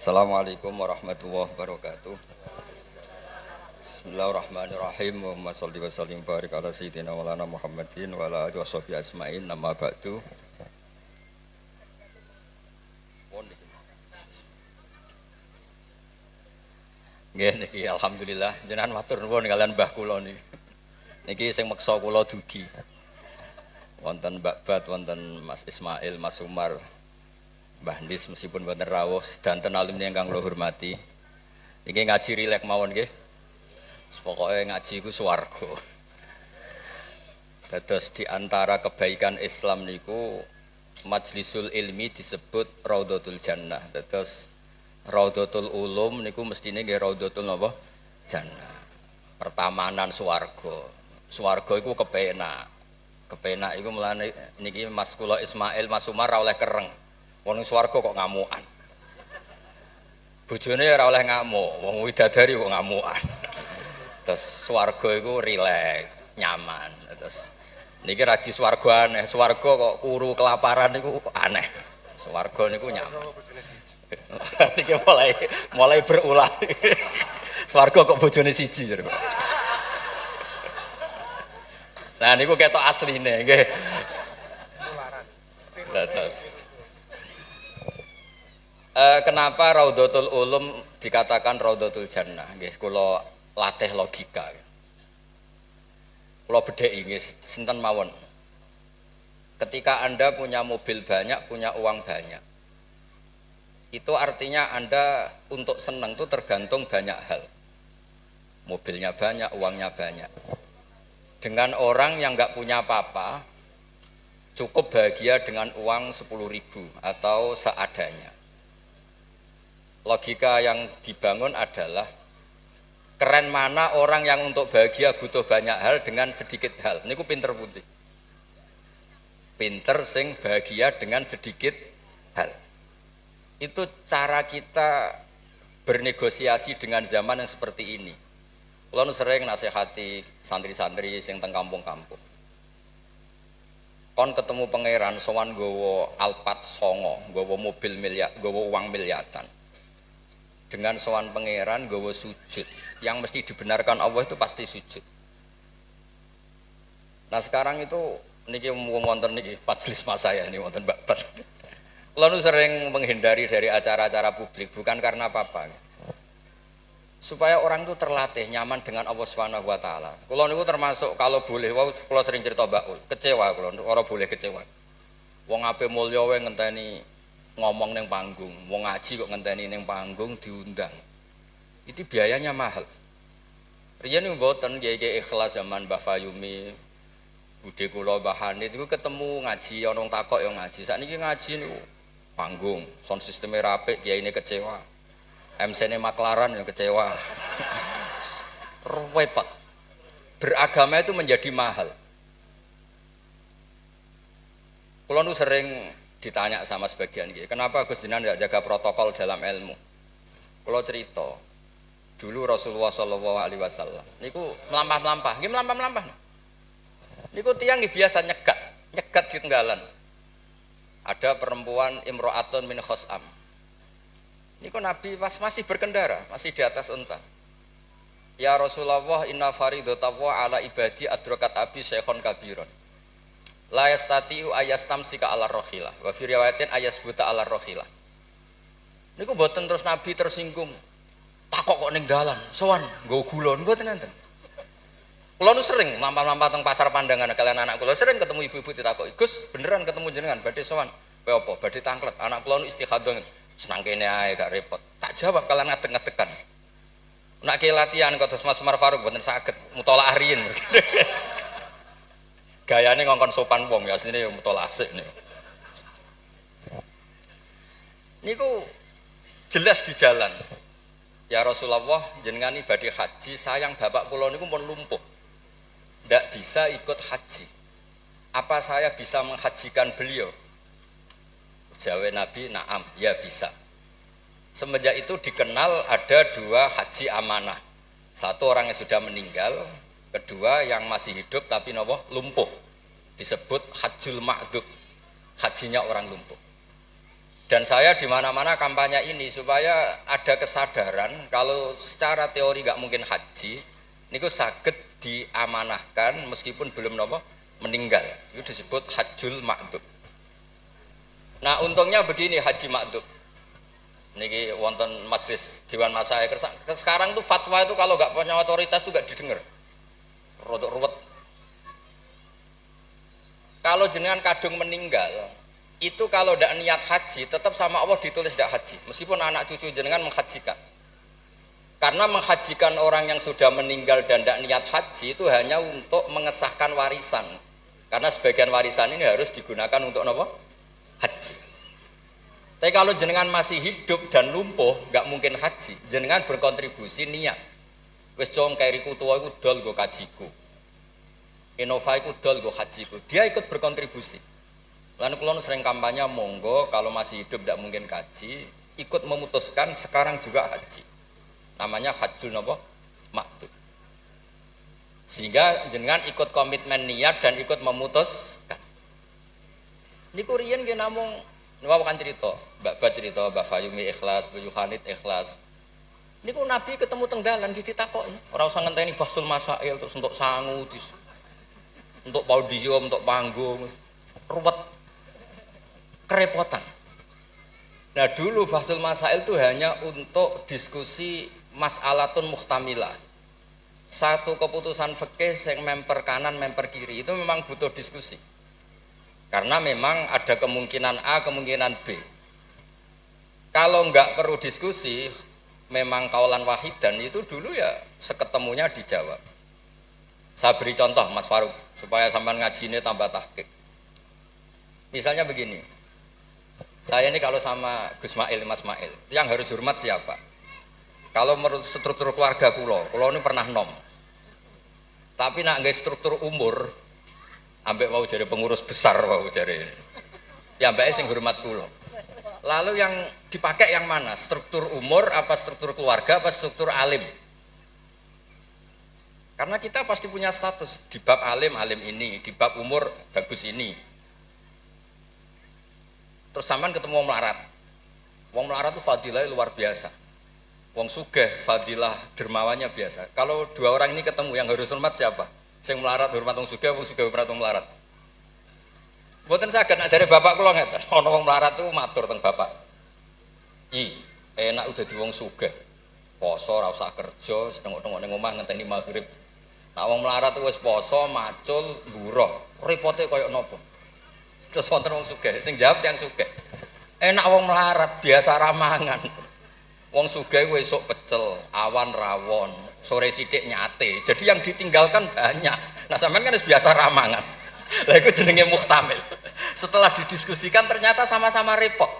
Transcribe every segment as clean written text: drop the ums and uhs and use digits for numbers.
Assalamualaikum warahmatullahi wabarakatuh. Bismillahirrahmanirrahim. Allahumma sholli wa sallim barik ala sayyidina Maulana Muhammadin wa ala alihi washabihi ajmain. Nama ba'du. Nggih niki alhamdulillah jenengan matur nuwun kalian Mbah kula niki. Niki sing meksa kula dugi. Wonten Mbak Bat, wonten Mas Ismail, Mas Umar, Mbah Nis meskipun boten rawuh sedanten alumni ingkang kula hormati. Iki ngaji rilek mawon nggih. Pokoke ngaji iku swarga. Dados di antara kebaikan Islam niku majlisul ilmi disebut Raudhatul Jannah. Dados Raudhatul Ulum niku mestine nggih Raudhatul napa? Jannah. Pertamanan swarga. Swarga iku kepenak. Kepenak iku mulane niki Mas kula Ismail, Mas Umar ra oleh kereng. Wong swarga kok ngamukan. Bojone ora oleh ngamuk, wong widadari kok ngamukan. Terus swarga iku rileks, nyaman. Terus niki ra di swarga aneh, swarga kok kuru kelaparan niku aneh. Swarga niku nyaman. Niki mulai berulah. Swarga kok bojone siji jare. Nah niku ketok asline nggih. Terus kenapa Raudhatul Ulum dikatakan Raudhatul Jannah? Nggih, kula latih logika. Kula bedheki nggih sinten mawon. Ketika Anda punya mobil banyak, punya uang banyak. Itu artinya Anda untuk senang itu tergantung banyak hal. Mobilnya banyak, uangnya banyak. Dengan orang yang nggak punya apa-apa, cukup bahagia dengan uang 10.000 atau seadanya. Logika yang dibangun adalah keren mana orang yang untuk bahagia butuh banyak hal dengan sedikit hal. Niku pinter putih. Pinter sing bahagia dengan sedikit hal. Itu cara kita bernegosiasi dengan zaman yang seperti ini. Kulo sering nasihati santri-santri sing teng kampung-kampung. Kon ketemu pangeran sowan nggawa Alphard 9, nggawa mobil miliar, nggawa uang miliaran. Dengan sowan pangeran nggawa sujud, yang mesti dibenarkan Allah itu pasti sujud. Nah sekarang itu niki wonten niki majelis mas saya ini wonten Mbak Bat. Lalu sering menghindari dari acara-acara publik bukan karena apa-apa. Supaya orang itu terlatih nyaman dengan Allah Subhanahu wa taala. Kula niku termasuk kalau boleh kula sering cerita Mbak Ul, kecewa kula ora boleh kecewa. Wong ape mulya wae ngenteni ngomong neng panggung, wong ngaji kok ngenteni neng panggung diundang. Itu biayanya mahal. Riyen niku mboten kiai ikhlas zaman Mbah Fayumi, budhe kula Mbah Hanid iku ketemu ngaji ana wong takok ya ngaji. Sakniki ngaji niku panggung, sound sisteme rapik, kiyaine kecewa. MC-ne maklaran ya kecewa. Repot. Beragama itu menjadi mahal. Kula nu sering ditanya sama sebagian gitu, kenapa Gus Jinan tidak jaga protokol dalam ilmu? Kalau cerita, dulu Rasulullah Shallallahu Alaihi Wasallam, niku melampah-melampah, gimana melampah-melampah? Niku tiang biasa nyegat di tenggalan. Ada perempuan Imro'atun min Khos'am. Niku Nabi masih berkendara, masih di atas unta. Ya Rasulullah, inna faridatawa ala ibadi adrokat abi syekhon kabiron. La yastatiu ayastamsika ala rohilah wa fi riwayatin ayasbuta ala rohilah. Niku mboten terus Nabi tersinggung. Takok kok ning dalan, sowan nggo gula mboten enten. Kula nu sering lampah-lampah teng pasar pandangan kalian anak kula sering ketemu ibu-ibu ditakoki, "Gus, beneran ketemu jenengan badhe sowan?" "Kowe apa? Badhe tangklet." Anak kula nu istikhadah senang kene ae gak repot. Tak jawab kalian ngadeg-ngadegan. Nek ke latihan kados Mas Umar Faruk mboten saged mutolaah riyin. Gayane ngongkon sopan wong ya asline mutolaah sik niku. Niku jelas di jalan. Ya Rasulullah jenengan ibadah haji, sayang bapak kula niku pun lumpuh. Ndak bisa ikut haji. Apa saya bisa menghajikan beliau? Jawab Nabi, "Na'am, ya bisa." Semenjak itu dikenal ada dua haji amanah. Satu orang yang sudah meninggal, kedua yang masih hidup tapi nopo lumpuh. Disebut hajjul ma'dud, hajinya orang lumpuh. Dan saya di mana-mana kampanye ini supaya ada kesadaran kalau secara teori nggak mungkin haji, niku saged diamanahkan meskipun belum nopo meninggal. Itu disebut hajjul ma'dub. Nah untungnya begini haji ma'dub. Niki wonten majelis Dewan Masyayikh sekarang tuh fatwa itu kalau nggak punya otoritas tuh nggak didengar. Rodok ruwet. Kalau jenengan kadung meninggal, itu kalau tidak niat haji tetap sama Allah ditulis tidak haji meskipun anak cucu jenengan menghajikan, karena menghajikan orang yang sudah meninggal dan tidak niat haji itu hanya untuk mengesahkan warisan, karena sebagian warisan ini harus digunakan untuk apa? Haji. Tapi kalau jenengan masih hidup dan lumpuh nggak mungkin haji, jenengan berkontribusi niat wis cong kairiku tua iku dol go kajiku, Innova iku dol go hajiku, dia ikut berkontribusi. Lalu kalau sering kampanye monggo kalau masih hidup tidak mungkin kaji, ikut memutuskan sekarang juga haji. Namanya hajjul napa? Ma'dub. Sehingga jenengan ikut komitmen niat dan ikut memutuskan. Niku riyen nggih namung niku kan cerita, Mbak cerita, Mbak Fayumi ikhlas, Bu Yuhanit ikhlas. Niku Nabi ketemu teng dalan ditakoki, ora usah ngenteni bahsul masail terus untuk sangu, untuk podium, untuk panggung. Ruwet. Kerepotan. Nah dulu bahsul masail itu hanya untuk diskusi mas'alatun muhtamilah. Satu keputusan fikih yang memper kanan memper kiri itu memang butuh diskusi. Karena memang ada kemungkinan A, kemungkinan B. Kalau enggak perlu diskusi, memang kaulan wahidan itu dulu ya seketemunya dijawab. Saya beri contoh Mas Faruk supaya sampean ngaji ini tambah tahqiq. Misalnya begini. Saya ini kalau sama Gus Mail, Mas Mail, yang harus hormat siapa? Kalau menurut struktur keluarga kulo ini pernah nom. Tapi nak nggak struktur umur, ambek mau jadi pengurus besar mau jadi. Ya mbak sing hormat kulo. Lalu yang dipakai yang mana? Struktur umur, apa struktur keluarga, apa struktur alim? Karena kita pasti punya status di bab alim ini, di bab umur bagus ini. Terus sampean ketemu wong melarat. Wong melarat itu fadilahnya luar biasa. Wong sugih fadilah dermawannya biasa. Kalau dua orang ini ketemu yang harus hormat siapa? Sing melarat hormat wong sugih hormat wong melarat. Mboten saged nak jare bapak kula ngeten. Ana wong melarat tuh matur teng bapak. Enak udah di wong sugih. Poso ora usah kerja, setengok-tengok ning omah ngenteni maghrib. Nak wong melarat tuh wis poso, macul, buruh. Repote koyo napa? Terus wonten wong sugih, sing jawab yang sugih. Enak wong melarat biasa ramangan. Wong sugih kuwi esuk pecel, awan rawon, sore sithik nyate. Jadi yang ditinggalkan banyak. Nah sampean kan wis biasa ramangan. Lah iku jenenge muhtamil. Setelah didiskusikan ternyata sama-sama repot.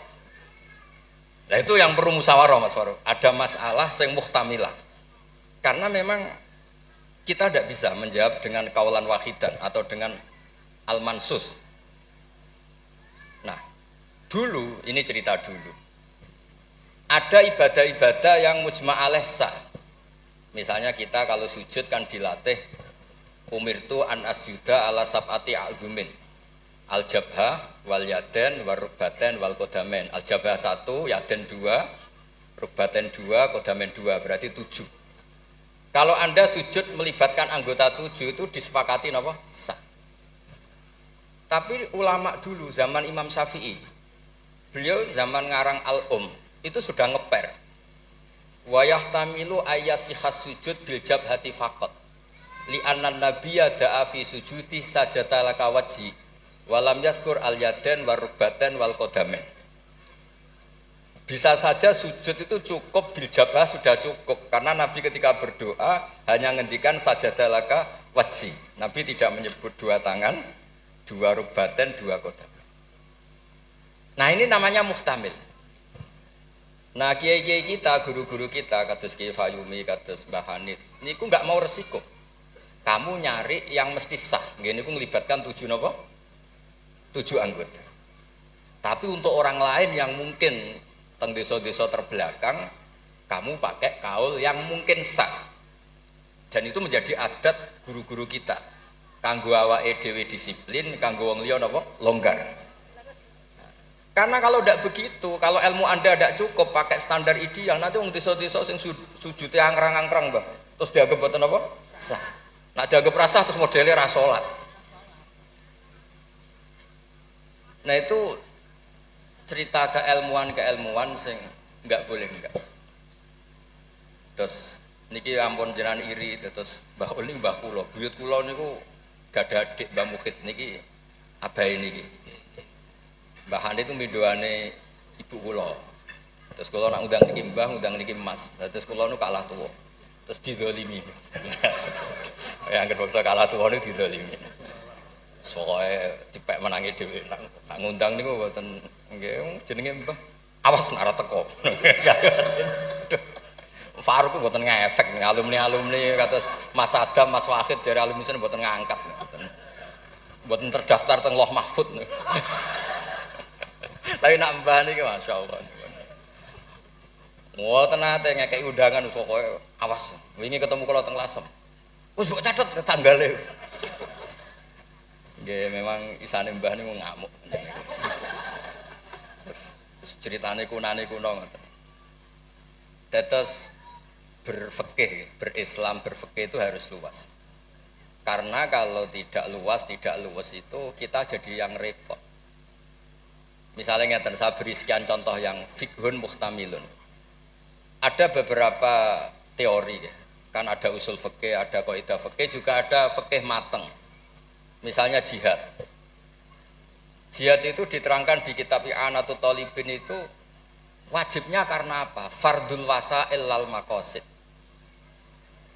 Nah itu yang perlu musyawarah Mas Faruk. Ada masalah sing muhtamilah. Karena memang kita tidak bisa menjawab dengan kaulan wahidan atau dengan al-mansus. Nah, dulu ini cerita dulu. Ada ibadah-ibadah yang mujma' alaih sah. Misalnya kita kalau sujud kan dilatih umirtu an asjuda ala sab'ati a'zumin. Al-jabha wal yaden wal rukbaten wal kodamen. Al-jabha 1, yaden 2, rukbaten 2, kodamen 2, berarti 7. Kalau Anda sujud melibatkan anggota 7 itu disepakati apa? Sah. Tapi ulama dulu zaman Imam Syafi'i, beliau zaman ngarang itu sudah ngeper. Wa yahtamilu ayyasihas sujud bil jabhati faqat. Li anna nabiyya da'a fi sujudi sajata laka wajhi wa lam yadhkur al yaden war rukbaten wal qadamen. Bisa saja sujud itu cukup bil jabhah sudah cukup karena Nabi ketika berdoa hanya ngendikan sajata laka wajhi. Nabi tidak menyebut dua tangan, dua rukbaten, dua qadam. Nah ini namanya muhtamil. Nah kiai-kiai kita, guru-guru kita, kados Kiai Fayumi, kados Mbah Hanid, niku nggak mau resiko. Kamu nyari yang mesti sah. Nggih niku melibatkan 7 napa? 7 anggota. Tapi untuk orang lain yang mungkin teng desa-desa terbelakang, kamu pakai kaul yang mungkin sah. Dan itu menjadi adat guru-guru kita. Kanggo awake dhewe disiplin, kanggo wong liya napa? Longgar. Karena kalau tidak begitu, kalau ilmu Anda tidak cukup pakai standar ideal, nanti wong desa-desa sing sujudnya angkrang-angkrang, Mbah. Terus dianggap mboten apa? Sah. Nah, dianggap rasa terus modelnya ra salat. Nah, itu cerita keilmuan sing enggak boleh enggak. Terus niki ampun jenengan iri terus Mbah Uli Mbah kula, buyut kula niku gadah adik Mbah Mukhid niki abahe niki. Mbah Hane itu midoane ibu kula. Terus kula nak undang niki Mbah, undang niki Mas. Terus kula nu kalah tuwa. Terus didolimi. Ya anggere bangsa kalah tuwa niku didolimi. Soale dipek menangi dhewe nak ngundang niku mboten nggih jenenge Mbah. Awas nak teko. Faruk mboten ngefek ning alumni kados Mas Adam, Mas Wahid jare alumni sen mboten ngangkat. Mboten terdaftar teng Loh Mahfud. Tapi nak mbah niki masyaallah. Ngoten nate ngekeki undangan pokoke awas. Wingi ketemu kula teng Lasem. Wis mbok catet tanggale. Nggih memang isane mbah niku ngamuk. Terus ceritane kunane kuno ngoten. Tetes berfikih, berislam, berfikih itu harus luas. Karena kalau tidak luas itu kita jadi yang repot. Misalnya ngeten saya beri sekian contoh yang fikhun muhtamilun. Ada beberapa teori ya. Kan ada usul fikih, ada kaidah fikih, juga ada fikih mateng. Misalnya jihad. Jihad itu diterangkan di kitab I'anatul Talibin itu wajibnya karena apa? Fardul wasail lal maqasid.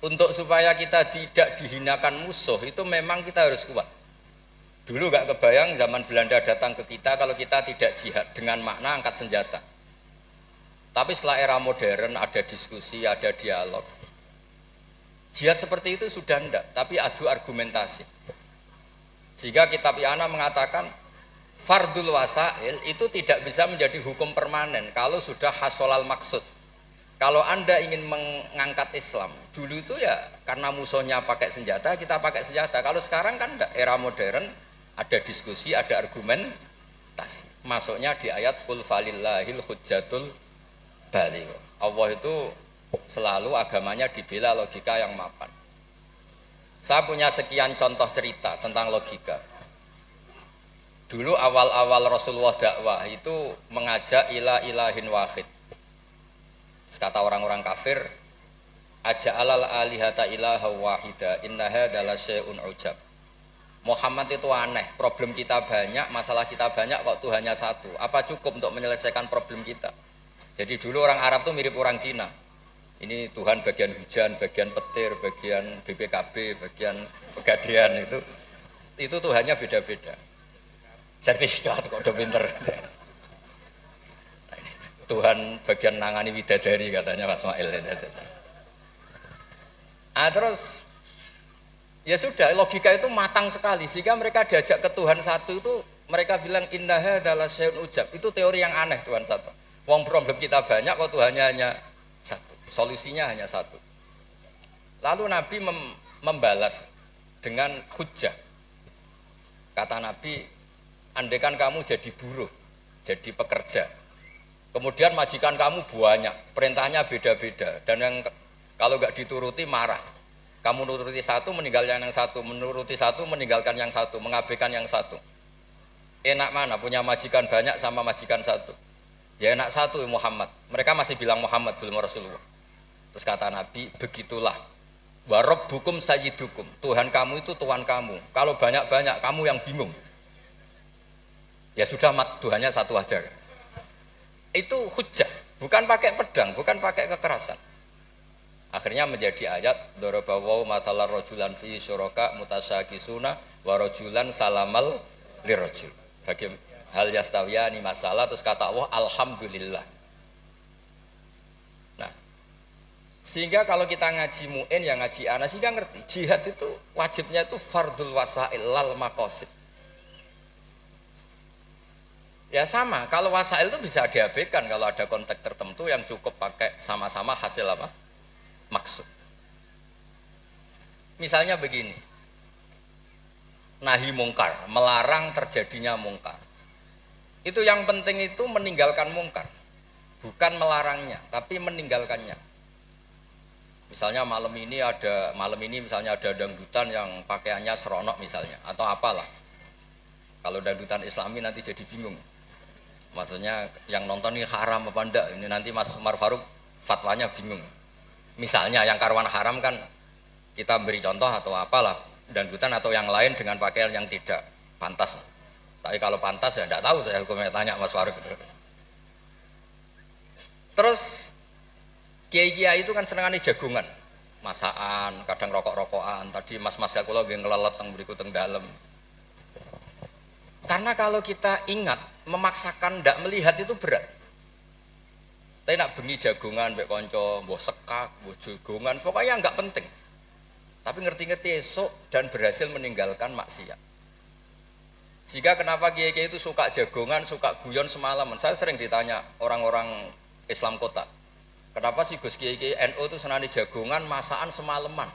Untuk supaya kita tidak dihinakan musuh itu memang kita harus kuat. Dulu gak kebayang zaman Belanda datang ke kita kalau kita tidak jihad dengan makna angkat senjata. Tapi setelah era modern ada diskusi, ada dialog. Jihad seperti itu sudah enggak, tapi adu argumentasi. Sehingga kitab I'anah mengatakan fardul wasail itu tidak bisa menjadi hukum permanen kalau sudah hasolal maksud. Kalau Anda ingin mengangkat Islam, dulu itu ya karena musuhnya pakai senjata, kita pakai senjata. Kalau sekarang kan enggak, era modern ada diskusi, ada argumentasi. Masuknya di ayat qul falillahil hujjatul baligh. Allah itu selalu agamanya dibela logika yang mapan. Saya punya sekian contoh cerita tentang logika. Dulu awal-awal Rasulullah dakwah itu mengajak ila ilahin wahid. Kata orang-orang kafir, aja'alal alihata ilaha wahida innaha adalah syai'un ujab. Muhammad itu aneh, problem kita banyak, masalah kita banyak kok Tuhannya satu. Apa cukup untuk menyelesaikan problem kita? Jadi dulu orang Arab tuh mirip orang Cina. Ini Tuhan bagian hujan, bagian petir, bagian BPKB, bagian pegadaian itu Tuhannya beda-beda. Sertifikat kok udah pinter. Tuhan bagian nangani widadari katanya Mas Mail. Terus ya sudah, logika itu matang sekali sehingga mereka diajak ke Tuhan satu itu mereka bilang innaha adalah syai'un ujab. Itu teori yang aneh Tuhan satu. Wong problem kita banyak kok Tuhannya hanya satu. Solusinya hanya satu. Lalu Nabi membalas dengan hujjah. Kata Nabi, andaikan kamu jadi buruh, jadi pekerja. Kemudian majikan kamu banyak, perintahnya beda-beda dan yang kalau nggak dituruti marah. Kamu menuruti satu, meninggalkan yang satu, menuruti satu, meninggalkan yang satu, mengabaikan yang satu. Enak mana punya majikan banyak sama majikan satu? Ya enak satu Muhammad. Mereka masih bilang Muhammad belum Rasulullah. Terus kata Nabi, begitulah. Wa rabbukum sayyidukum. Tuhan kamu itu Tuhan kamu. Kalau banyak-banyak kamu yang bingung. Ya sudah Tuhannya satu aja. Itu hujjah, bukan pakai pedang, bukan pakai kekerasan. Akhirnya menjadi ayat darabawu matalar rajulan fi syuraka mutasyakisuna wa rajulan salamal lirajul. Bagi hal yastawiyani masalah terus kata Allah alhamdulillah. Nah, sehingga kalau kita ngaji mu'in yang ngaji ana sehingga ngerti jihad itu wajibnya itu fardul wasail lal maqasid. Ya sama, kalau wasail itu bisa diabaikan kalau ada konteks tertentu yang cukup pakai sama-sama hasil apa? Maksud. Misalnya begini. Nahi mungkar, melarang terjadinya mungkar. Itu yang penting itu meninggalkan mungkar, bukan melarangnya, tapi meninggalkannya. Misalnya malam ini misalnya ada dangdutan yang pakaiannya seronok misalnya, atau apalah. Kalau dangdutan Islami nanti jadi bingung. Maksudnya yang nonton ini haram apa enggak? Ini nanti Mas Umar Faruk fatwanya bingung. Misalnya yang karuan haram kan kita beri contoh atau apalah, dangdutan atau yang lain dengan pakaian yang tidak pantas. Tapi kalau pantas ya enggak tahu, saya hukumnya tanya Mas Faruk gitu. Terus kiai-kiai itu kan senengane jagungan, masakan, kadang rokok-rokokan. Tadi mas-mas kula nggih ngelelet teng mriku teng dalem. Karena kalau kita ingat, memaksakan ndak melihat itu berat. Tapi nak bengi jagungan mbek kanca, mbok sekak, mbok jagongan, pokoknya enggak penting. Tapi ngerti-ngerti esok dan berhasil meninggalkan maksiat. Sehingga kenapa kiai-kiai itu suka jagongan, suka guyon semalaman. Saya sering ditanya orang-orang Islam kota, kenapa sih Gus Kiai NU itu senani jagongan, masakan semalaman?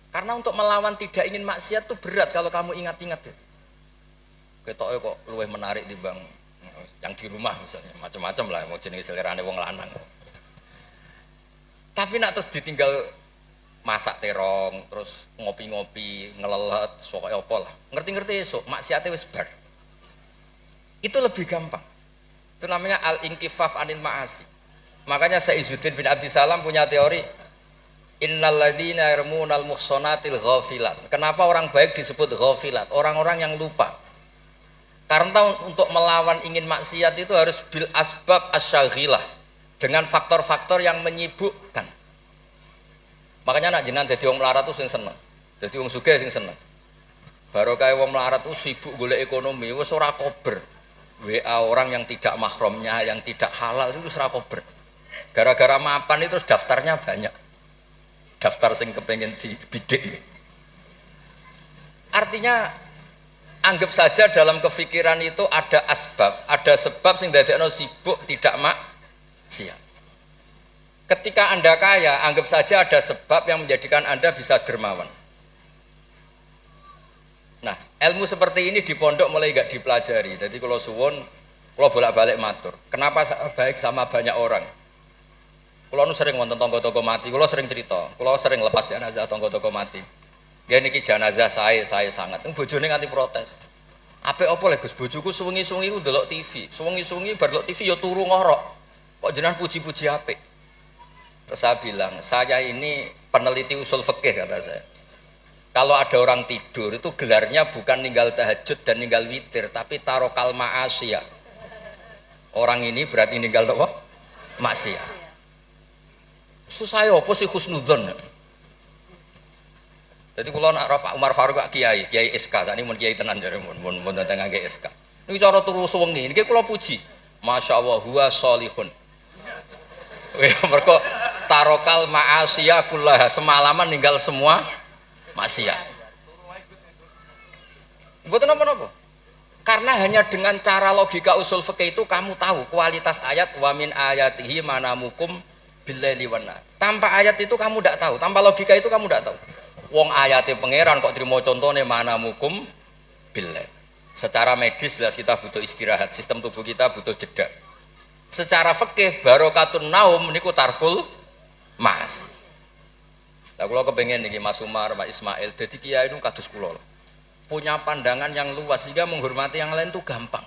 Karena untuk melawan tidak ingin maksiat itu berat kalau kamu ingat-ingat itu. Ketoknya kok luwih menarik dibanding yang di rumah misalnya, macam-macam lah, mau jenis selerane wong lanang. Tapi nak terus ditinggal masak terong, terus ngopi-ngopi, ngelelet, pokoknya apa lah. Ngerti-ngerti esok, maksiatnya wis bar. Itu lebih gampang. Itu namanya al-inkifaf anil ma'asi. Makanya Saizuddin bin Abdissalam punya teori innal ladzina yarmunal muhsanatil ghafilat. Kenapa orang baik disebut ghafilat? Orang-orang yang lupa. Karena untuk melawan ingin maksiat itu harus bil asbab asyaghilah, dengan faktor-faktor yang menyibukkan. Makanya nak jenengan dadi wong melarat tuh sing seneng. Dadi wong sugih sing seneng. Baru kaya wong melarat tuh sibuk golek ekonomi, wis ora kober. WA orang yang tidak mahramnya, yang tidak halal itu ora kober. Gara-gara mapan itu daftarnya banyak. Daftar sing kepengen dibidik. Artinya anggap saja dalam kefikiran itu ada asbab, ada sebab sing dadekno sibuk tidak maksiat. Ketika Anda kaya, anggap saja ada sebab yang menjadikan Anda bisa dermawan. Nah, ilmu seperti ini di pondok mulai gak dipelajari. Jadi kalau suwun, kalau bolak-balik matur. Kenapa baik sama banyak orang? Kalau nu sering wonten tonggo-tonggo mati, kalau sering cerita, kalau sering lepas jenazah tonggo-tonggo mati. Dia niki jenazah saya sangat. Bojone nganti protes. Apik apa lho Gus, bojoku suwengi-suwengi ku ndelok TV. Suwengi-suwengi bar ndelok TV ya turu ngorok. Kok jenengan puji-puji apik. Terus saya bilang, saya ini peneliti usul fikih kata saya. Kalau ada orang tidur itu gelarnya bukan ninggal tahajud dan ninggal witir, tapi tarokal ma'asiyah. Orang ini berarti ninggal apa? Maksiat. Susah ya apa sih husnudzon? Jadi kalau nak Pak Umar Faruk kiai SK, saat ini mun kiai tenan jare mun datang ngangge SK. Niki cara turu suwengi, niki kula puji. Masya Allah huwa sholihun. Mergo tarokal ma'asiyah kullaha, semalaman ninggal semua maksiat. Mboten napa-napa. Karena hanya dengan cara logika usul fikih itu kamu tahu kualitas ayat wa min ayatihi manamukum billaili wan nahar. Tanpa ayat itu kamu tidak tahu, tanpa logika itu kamu tidak tahu. Wong ayatnya pangeran kok terima contohnya manamukum billail. Secara medis jelas kita butuh istirahat, sistem tubuh kita butuh jeda. Secara fikih barokatun naum niku tarkul mas. Lah kula kepengin niki Mas Umar, Mas Ismail dadi kiai nu kados kula. Punya pandangan yang luas sehingga menghormati yang lain itu gampang.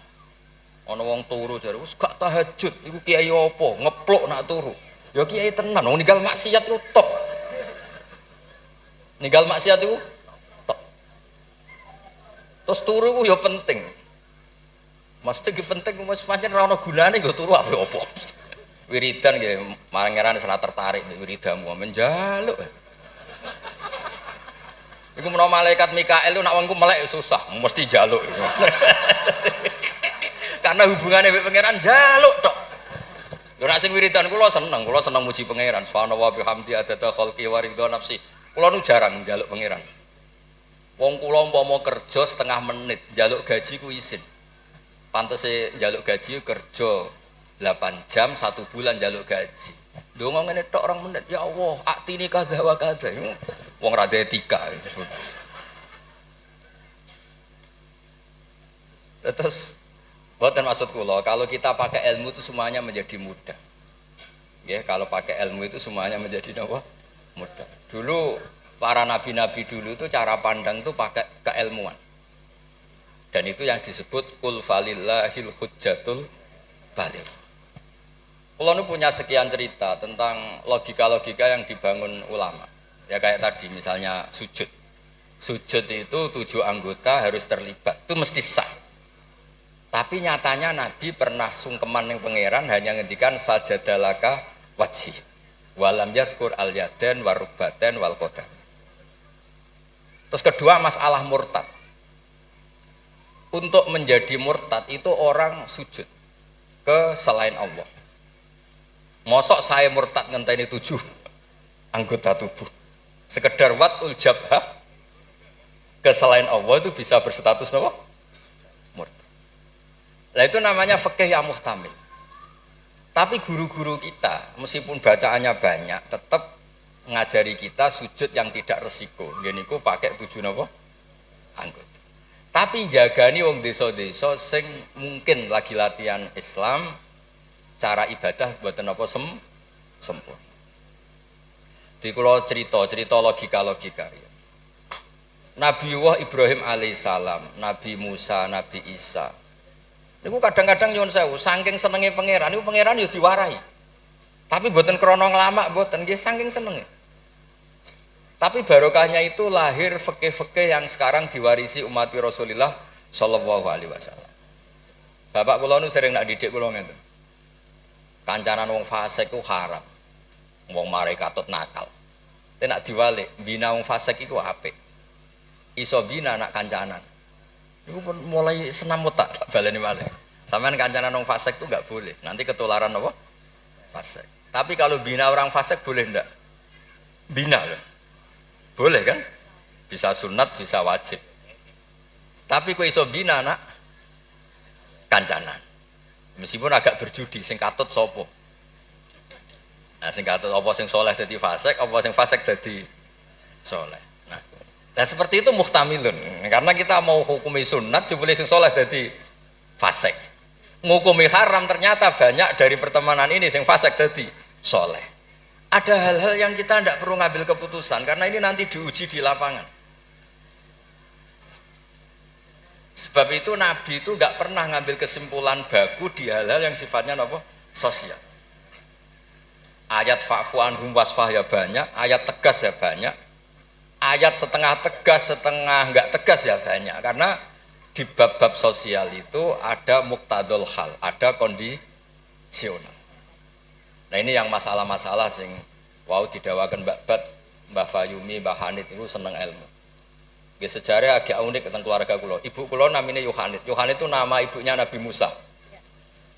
Ana wong turu jare wis gak tahajud, iku kiai apa? Ngeplok nak turu. Ya kiai tenan, wong ninggal maksiat ku top. Ninggal maksiat itu top. Terus turu ku ya penting. Maksudnya penting mas pancen ora ana gunane nggo turu apa. Wiridan nggih marang-marang ora tertarik mbek wiridamu menjaluk. Iku menawa malaikat Mikael nak wongku melek susah, mesti jaluk. Karena hubungannya mbek pangeran jaluk tok. Yo nek sing wiridan kula seneng muji pangeran. Subhanallah bihamdi adada khalqi wa ridha nafsi. Kula nu jarang njaluk pangeran. Wong kula umpama kerja setengah menit, njaluk gaji ku isin. Pantese njaluk gaji kerja 8 jam 1 bulan njaluk gaji. Ndonga ngene tok 2 menit. Ya Allah, aktine kadha wa kadha. Wong ra etika. Terus Boten maksud kula, kalau kita pakai ilmu itu semuanya menjadi mudah. Ya, kalau pakai ilmu itu semuanya menjadi apa? Mudah. Dulu para nabi-nabi dulu itu cara pandang itu pakai keilmuan. Dan itu yang disebut kul falillahil hujjatul baligh. Kula nu punya sekian cerita tentang logika-logika yang dibangun ulama. Ya kayak tadi misalnya sujud. Sujud itu 7 anggota harus terlibat. Itu mesti sah. Tapi nyatanya Nabi pernah sungkeman yang pangeran hanya ngendikan sajadalaka wajhi. Walam yazkur al yadan warubadan wal qadam. Terus kedua masalah murtad. Untuk menjadi murtad itu orang sujud ke selain Allah. Mosok saya murtad ngenteni 7 anggota tubuh. Sekedar watul jabhah ke selain Allah itu bisa berstatus apa? Murtad. Nah itu namanya fikih yang muhtamil. Tapi guru-guru kita meskipun bacaannya banyak tetap ngajari kita sujud yang tidak resiko. Gini ku pakai 7 apa? Anggota. Tapi jagani wong desa-desa sing mungkin lagi latihan Islam, cara ibadah mboten apa sempurna. Di kula cerita logika-logika. Nabi Ibrahim alaihissalam, Nabi Musa, Nabi Isa. Niku kadang-kadang nyuwun sewu, saking senenge pangeran, niku pangeran yo diwarai. Tapi mboten krana nglamak mboten, nggih saking senenge. Tapi barokahnya itu lahir fikih-fikih yang sekarang diwarisi umat Rasulullah sallallahu alaihi wasallam. Bapak kula nu sering nak didik kula ngeten. Kancanan wong fasik ku haram. Wong mare katut nakal. Tapi nak diwalik, bina wong fasik iku apik. Iso bina nak kancanan. Itu pun mulai senam otak tak baleni malih. Sampean kancanan wong fasik itu enggak boleh. Nanti ketularan apa? Fasik. Tapi kalau bina orang fasik boleh enggak? Bina loh. Boleh kan? Bisa sunat, bisa wajib. Tapi kok iso bina nak kancanan. Meskipun agak berjudi sing katut sapa? Nah, sing katut apa sing soleh dadi fasik, apa sing fasik dadi soleh. Nah seperti itu muhtamilun, karena kita mau hukumi sunat, jebule sing soleh dadi fasik. Ngukumi haram ternyata banyak dari pertemanan ini sing fasik dadi soleh. Ada hal-hal yang kita tidak perlu ngambil keputusan, karena ini nanti diuji di lapangan. Sebab itu Nabi itu nggak pernah ngambil kesimpulan baku di hal-hal yang sifatnya apa? Sosial. Ayat fa'fu anhum wasfah ya banyak, ayat tegas ya banyak. Ayat setengah tegas, setengah enggak tegas ya banyak, karena di bab-bab sosial itu ada muktadul hal, ada kondisional. Nah ini yang masalah-masalah sing wau didawakan Mbak Fayumi, Mbak Hanit itu seneng ilmu. Nggih sejarah agak unik tentang keluarga kula. Ibu kula namanya Yohanit. Yohanit itu nama ibunya Nabi Musa.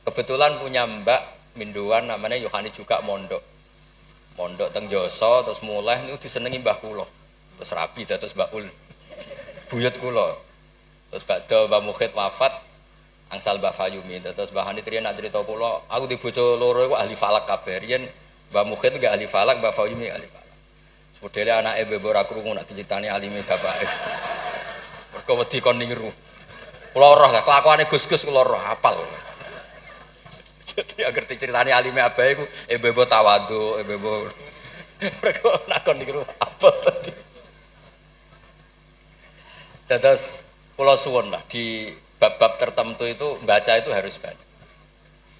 Kebetulan punya mbak minduan namanya Yohanit juga mondok. Mondok teng Joso terus mulai niku disenengi mbah kula. Terus rabi terus Mbak Ul buyut kula. Terus badhe Mbah Mukhid wafat angsal Mbah Fayumi. Terus Mbah Hanit riyen nak crita kula, aku di bojo loro iku ahli falak kabeh. Riyen Mbah Mukhid enggak ahli falak, Mbah Fayumi ahli falak. Modele anake mbek ora krungu nak diceritani alime bapake. Mergo wedi kon niru. Kula roh lah kelakuane Gus-gus kula roh hafal. Jadi agar diceritani alime abahe iku mbebo tawadhu, mbebo mereka nak kon niru apa tadi. Terus pulau suwon lah di bab-bab tertentu itu baca itu harus banyak.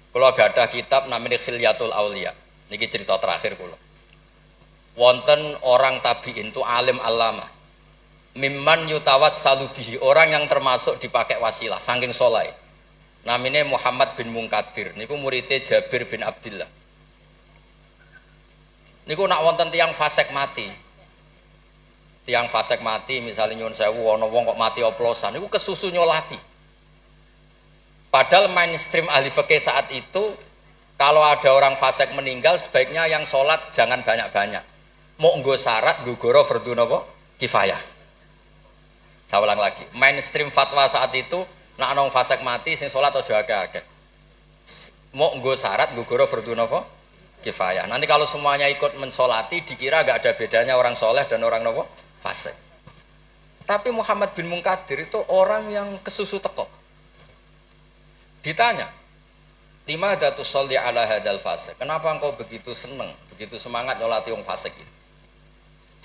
Kalau gak ada kitab namanya Khilyatul Auliya, niki cerita terakhir kulo. Wonten orang tabiin itu alim alama, mimman yutawas salubihi, orang yang termasuk dipakai wasilah, saking soleh. Namanya Muhammad bin Munkadir, niku muridnya Jabir bin Abdillah. Niku nak wonten tiang fasik mati. Tiang fasik mati misalnya nyuwun sewu ana wong kok mati oplosan niku kesusu nyolati. Padahal mainstream ahli fikih saat itu kalau ada orang fasik meninggal sebaiknya yang sholat jangan banyak-banyak. Mau nggo syarat gugoro fardhu napa? Kifayah. Saya ulang lagi, mainstream fatwa saat itu nak ana wong fasik mati sing sholat aja akeh-akeh. Mau nggo syarat gugoro fardhu napa? Kifayah. Nanti kalau semuanya ikut mensolati dikira gak ada bedanya orang soleh dan orang napa? Fasik. Tapi Muhammad bin Munkadir itu orang yang kesusu teko. Ditanya, lima datus sholli ala hadal fasik. Kenapa engkau begitu seneng, begitu semangat nyolati wong fasik itu?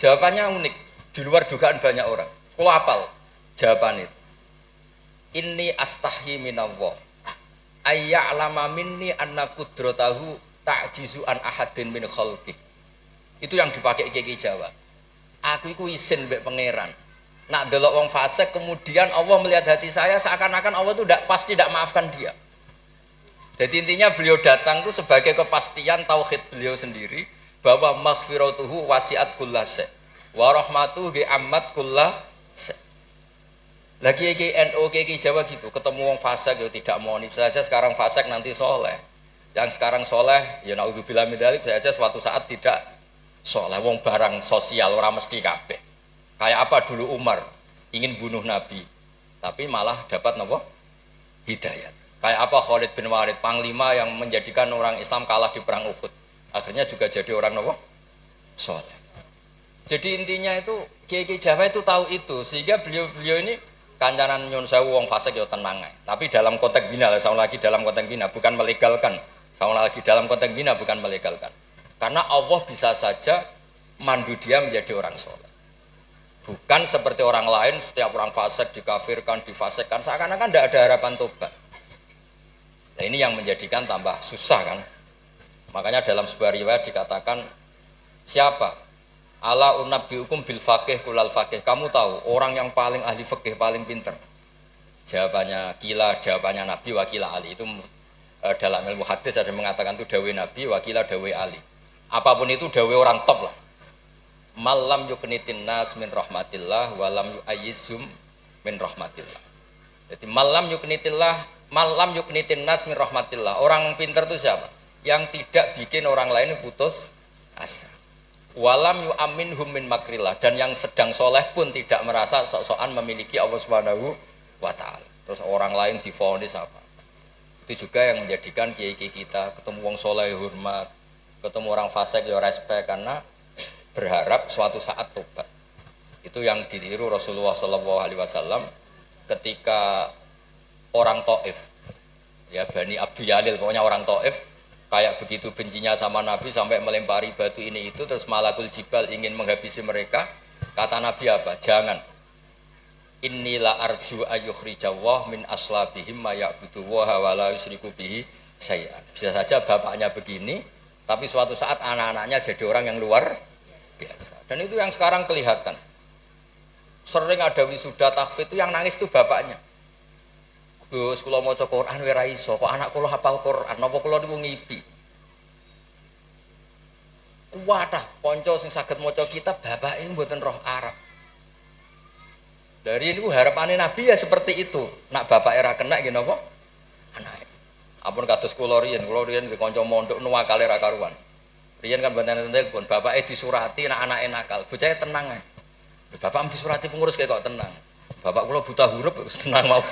Jawabannya unik, di luar dugaan banyak orang. Kau apal jawaban itu. Inni astahyi minallah ayya'lama minni anna qudratahu ta'jizu an ahadin min khalqih. Itu yang dipakai Kiai Jawa. Aku iku izin mbek pangeran. Nak delok wong fasik kemudian Allah melihat hati saya seakan-akan Allah itu pasti tidak maafkan dia. Jadi intinya beliau datang itu sebagai kepastian tauhid beliau sendiri bahwa maghfiratuhu wasi'at kullase wa rahmatuhu ammat kullase. Lagi NU Kiai Jawa gitu, ketemu wong fasik ya tidak mau nih saja sekarang fasik nanti soleh. Yang sekarang soleh ya naudzubillah min dzalik saja suatu saat tidak soleh. Wong barang sosial ora mesti kabeh. Kayak apa dulu Umar ingin bunuh Nabi, tapi malah dapat nopo hidayat. Kayak apa Khalid bin Walid, panglima yang menjadikan orang Islam kalah di perang Uhud, akhirnya juga jadi orang nopo soleh. Jadi intinya itu Kiai Jawa itu tahu itu, sehingga beliau ini kancanan nyun sewu wong fasik ya tenang. Tapi dalam konteks bina, sama lagi dalam konteks bina bukan melegalkan, sama lagi dalam konteks bina bukan melegalkan. Karena Allah bisa saja mandu dia menjadi orang soleh. Bukan seperti orang lain, setiap orang fasik dikafirkan, difasikkan, seakan-akan tidak ada harapan tobat. Nah ini yang menjadikan tambah susah kan. Makanya dalam sebuah riwayat dikatakan, siapa? Ala unabbiukum bil faqih kulal faqih. Kamu tahu orang yang paling ahli fikih, paling pinter? Jawabannya kila, jawabannya Nabi, wakila Ali. Itu dalam ilmu hadis ada yang mengatakan itu dawe Nabi, wakila dawe Ali. Apapun itu dawe orang top lah. Malam yuknitin nas min rahmatillah walam yu'ayyizhum min rahmatillah. Jadi malam yuknitin nas min rahmatillah. Orang pintar itu siapa? Yang tidak bikin orang lain putus asa. Walam yu'aminhum min makrillah, dan yang sedang soleh pun tidak merasa sok-sokan memiliki Allah Subhanahu wa ta'ala. Terus orang lain divonis apa? Itu juga yang menjadikan kiai-kiai kita ketemu wong soleh hormat, ketemu orang fasik ya respect, karena berharap suatu saat tobat. Itu yang ditiru Rasulullah SAW ketika orang Taif, ya Bani Abdul Yalil, pokoknya orang Taif kayak begitu bencinya sama Nabi sampai melempari batu ini itu, terus Malakul Jibal ingin menghabisi mereka. Kata Nabi apa? Jangan. Innila arju ayyukhrijawah min aslabihim ma ya'budu wa la yusyriku bihi syai'an. Bisa saja bapaknya begini, tapi suatu saat anak-anaknya jadi orang yang luar biasa. Dan itu yang sekarang kelihatan. Sering ada wisuda tahfidz itu yang nangis itu bapaknya. Gus, kula maca Quran ora iso, kok anak kula hafal Quran, napa kula niku ngipi. Kuwatah kanca sing saged maca kitab bapake mboten roh Arab. Dari itu harapannya Nabi ya seperti itu. Nak bapak era kena nggih napa? Anake. Ampun kados kula riyen nggih kanca mondok nuwakale ra karuan. Riyen kan banten telepon, bapake disurati nak anake nakal. Bocahe tenang ae. Bapak disurati pengurus kok tenang. Bapak kula buta huruf wis tenang mawon.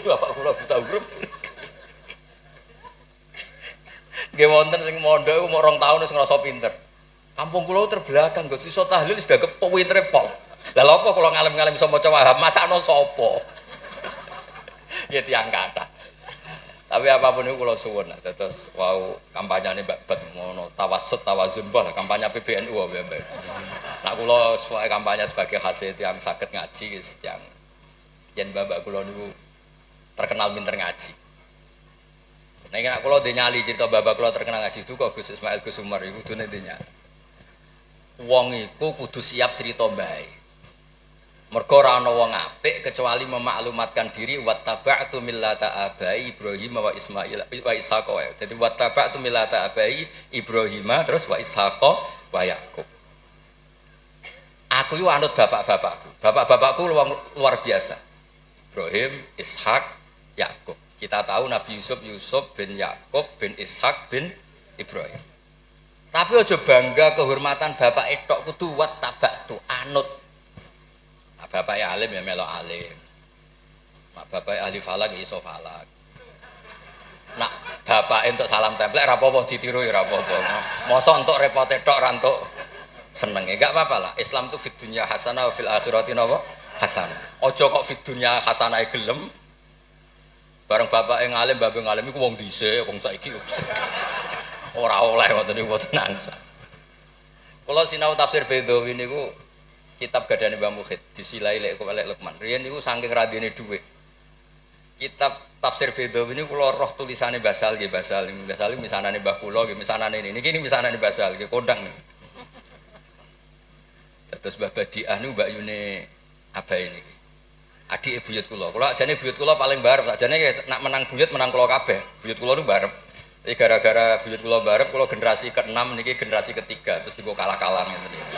Bapak kula buta huruf. Nggih wonten sing mondok iku mok 2 tahun wis ngrasa pinter. Kampung kula terbelakang, Gus iso tahlil wis gagep pintere pol. Lah lha apa kula ngalem-ngalem iso maca Wahab, macakno sapa? Ya tiyang kathah. Tapi apapun itu kula suwun lah, terus wau kampanyane Mbak Bet ngono tawassut tawazun bah kampanye PBNU wae. Nak kula kampanye sebagai hasil yang saged ngaji wis tiyang yen mbak kula niku terkenal pinter ngaji. Nek nek kula nyali cerita bapak kula terkenal ngaji itu kok Gus Ismail Gus Umar iku kudune nyali. Wong iku kudu siap cerita bae. Mergo ora ana wong apik kecuali memaklumatkan diri wattaba'tu millata abai Ibrahim wa Ismail wa Ishaq. Jadi wattaba'tu millata abai Ibrahim terus wa Ishaq wa Yakub. Aku itu anut bapak-bapakku. Bapak-bapakku luar biasa. Ibrahim, Ishak, Yakub. Kita tahu Nabi Yusuf bin Yakub bin Ishak bin Ibrahim. Tapi aja bangga kehormatan bapak etok kudu wattaba'tu anut. Nah, bapaknya alim ya melok alim. Nah, bapaknya ahli falak ya iso falak. Nah, bapak untuk salam templek rapopo ditiru ya rapopo. Mosok untuk repot tok rantuk seneng ya gak apa-apa lah. Islam itu fid dunya hasanah wa fil akhirati napa hasanah. Ojo kok fid dunya hasanah gelem. Bareng bapak ngalim, bapak ngalim iku wong dhisik, wong saiki ora oleh ngoten niku mboten nangsa. Kula sinau tafsir Bedawi niku kitab gadane Mbah Mukhid disilai lek Lukman. Riyen niku saking radine dhuwit. Kitab tafsir Bedawi niku kula roh tulisane Basal nggih Basal misanane Mbah kula nggih misanane niki misanane Basal nggih kondang niku. Terus Mbah Badiah niku Mbak Yune abahe niki. Adik buyut kula. Kula ajane buyut kula paling barep, ajane nak menang buyut menang kula kabeh. Buyut kula niku barep. Jadi gara-gara buyut kula barep, kula generasi ke-6 niki generasi ketiga, terus niku kalah-kalah ngeten iki.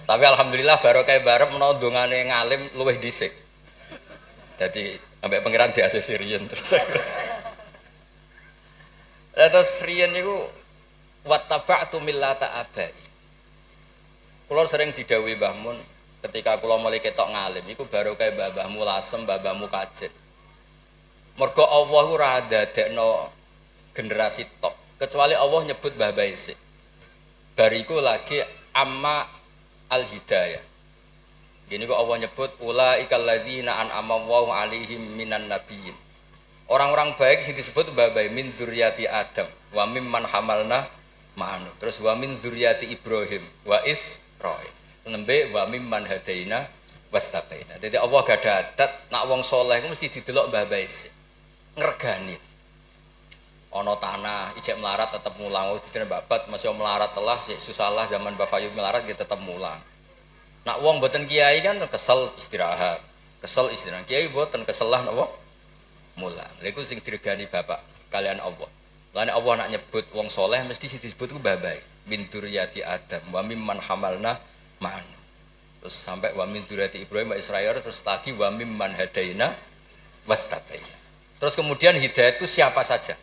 Tapi alhamdulillah barokah barep menawa dongane ngalim luwih dhisik. Dadi ambek pangeran diasisi riyen terus. Terus riyen niku wattaba'tu millata abai. Kula sering didhawuhi Mbah Mun ketika kula mulai ketok ngalim iku barokah mbah-mbahmu lasem, mbah-mbahmu kajet. Mergo Allah ora dadekno generasi top, kecuali Allah nyebut Mbah Baisik. Bariku lagi amma al-hidayah. Gini kok Allah nyebut ulaikal ladzina an'ama Allahu 'alaihim minan nabiyyin. Orang-orang baik sing disebut Mbah Baik min dzurriyyati Adam wa mimman hamalna ma'anu. Terus wa min dzurriyyati Ibrahim wa Israil. Nembe wa mimman hadaina wastaqaina. Dadi Allah gak ada adat nak wong saleh ku mesti didelok Mbah Baisik. Ngregani. Ana tanah ijek melarat tetep mulang, dikene babat masih melarat telah susah zaman Mbah Fayu melarat gitu tetep mulang. Nak wong mboten kiai kan kesel istirahat. Kiai mboten keselah napa? Mulang. Lha iku sing diregani bapak kalian Allah. Lan Allah nak nyebut wong soleh mesti disebut ku Mbah Baik. Min dzurriyyati Adam wa mimman hamalna ma'an. Terus sampai wa min dzurriyyati Ibrahim wa Israil terus lagi wa mimman hadaina wastaqaina. Terus kemudian hidayah itu siapa saja.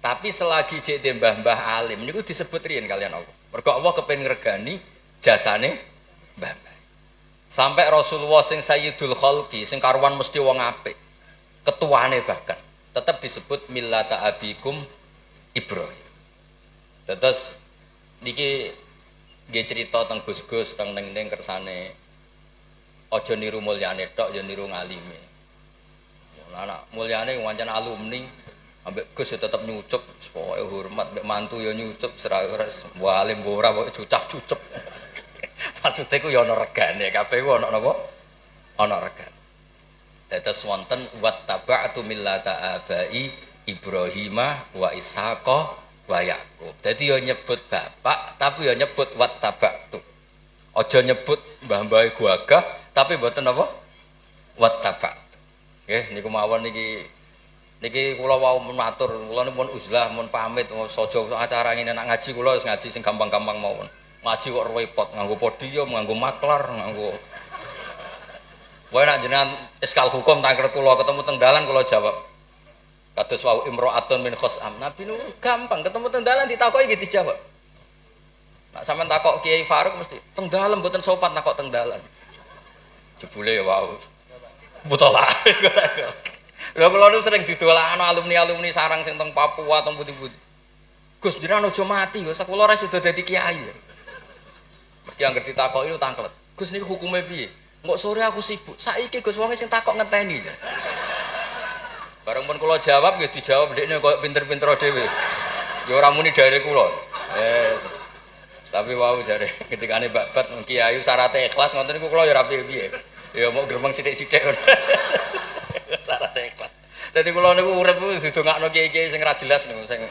Tapi selagi cek mbah-mbah alim niku disebut riyen kalian Allah. Mergo Allah kepen ngregani jasane mbah-mbah. Sampai Rasulullah sing Sayyidul Khalqi sing karuan mesti wong apik. Ketuane bahkan tetap disebut millata abikum Ibrahim. Terus niki nggih cerita teng Gus-gus teng ning kersane aja niru mulyane tok ya niru ngalime. Anak mulyane wancen alumni ambek Gus ya tetep nyucup supaya hormat mbek mantu ya nyucup seras walim ora kok cucap-cucup. Maksude ku ya ana regane kabeh ku ana napa? Ana regane. Dados wonten wattaba'tu millata abai Ibrahimah wa Ishaqa wa Yaqub. Dadi ya nyebut bapak tapi ya nyebut wattaba'tu. Aja nyebut mbah-mbahe gagah tapi mboten apa? Wattaba'tu. Nggih niku mawon niki kula wau matur, kula pun uzlah mun pamit saja acara ngene nak ngaji kula wis ngaji sing gampang-gampang mawon. Ngaji kok repot nganggo podium, nganggo maklar, nganggo. Wae nak jenengan iskal hukum tangkret kula ketemu teng dalan kula jawab. Kados wau imro'atun min khosam. Nabi nu gampang ketemu teng dalan ditakoki nggih dijawab. Nak sampean takok Kiai Faruk mesti teng dalan mboten sopan takok teng dalan. Jebule ya wau. Butolah. Lha kula nu sering didolakno alumni-alumni sarang sing teng Papua teng pundi-pundi. Gus jenengan aja mati, Gus kula ora sida dadi kiai. Mesti anggere ditakoki lu tangklet. Gus niku hukume piye? Engko sore aku sibuk. Saiki Gus wong sing takok ngenteni. Bareng pun kula jawab nggih dijawab ndekne koyo pinter-pinter dhewe. Ya ora muni dari kula. Tapi wau jare ketikane babat kiai syaratnya ikhlas ngoten niku kula ya ora piye-piye. Ya mau gremeng sithik-sithik. Syaratnya ikhlas. Dadi kula niku urip didongakno kiai-kiai sing ora jelas niku sing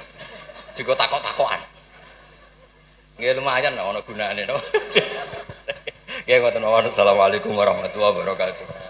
juga takok-takokan. Nggih lumayan ana gunane no. Nggih ngoten mawon. Assalamualaikum warahmatullahi wabarakatuh.